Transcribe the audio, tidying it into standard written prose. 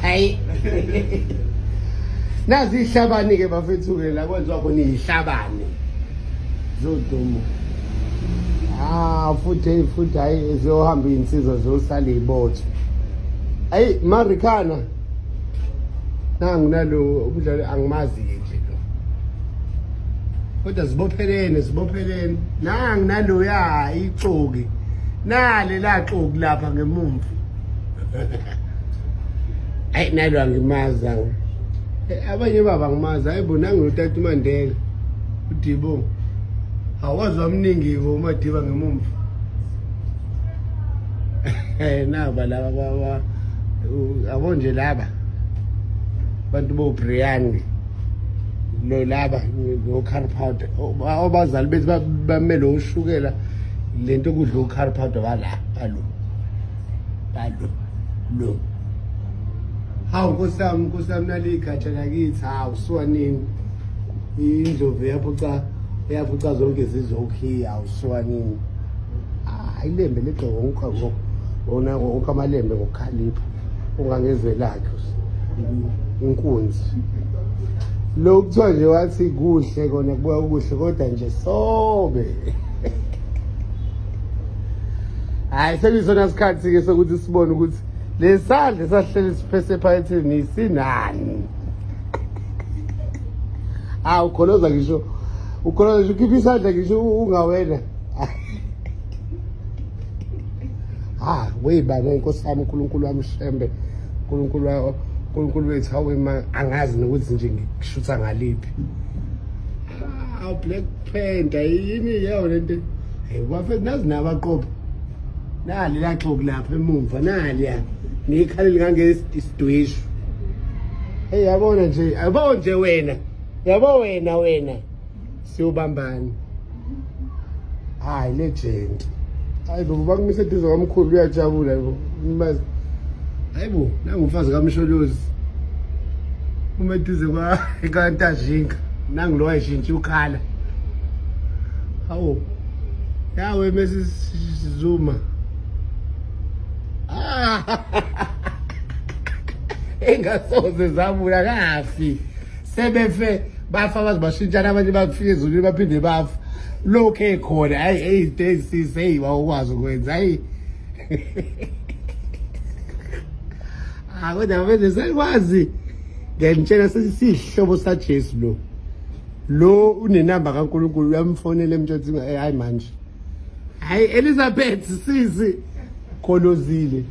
hayi nazi ihlabani ke bafethu ke la kwenziwa khona ihlabani zodumo futhi hayi ziyohamba insizwa zosala izibotho hayi Marikana nangu nalo umdlalo angimazi nje lo kodwa zibophelene nangu nalo ya ixoki nale la xoki lapha ngemumva hayi nalo angimazi abanye baba ngimazi hayibona ngilotata uMandela uDibo awazwa omningi uMadiba ngemumva naba laba abonje laba bantu boBrian lo laba no Carpowder abazali bethi bamele ushukela lento kudla uCarpowder bala balo lo hawu nkosami nalikhatsha lakithi hawu siwanini indlovu yaphuca zonke zizokhiya awusiwanini ilembe legqoko wona ukamalembe ngokhalipha ungangezwe lakhe inkunzi lo kuthiwa nje wathi kuhle kona kubuya ukuhle kodwa nje sobe hayi sekusona isikhathi ke sokuthi sibone ukuthi lesandla sahlele siphese phakathini sinani ukholoza ngisho ukhipha isandla ngisho ungawena weyibaba inkosi yami uNkulunkulu wami Shembe uNkulunkulu wethu awema angazi nokuthi nje ngishutha ngaliphi Black Panther yini yawo lento wafethu nazi nabaqopha nali laxoki lapha emumva nali ya nikhalile ngangesidwishu yabona nje yabo nje wena yabo wena siyobambani legend hayi bo bakumise eduze kwamkhulu uyajabula yebo imazi hayibo nangumfazi kaMsholozi uma eduze kwaNtajinga nangulo wayishintsha ukhala hawo yawe Mrs Zuma engasoze zabula kafi sebefe bafa bazibashintshana abanye bafike ezulwini baphinde bafa lokho ekhona hayi hey wawukwazi ukwenza hayi kodwa manje sekwazi ngiyantshela sesihlobo saJesu lo unenamba kaNkulunkulu uyamfonela emtshotsini hayi manje hayi Elizabeth sisi kholozile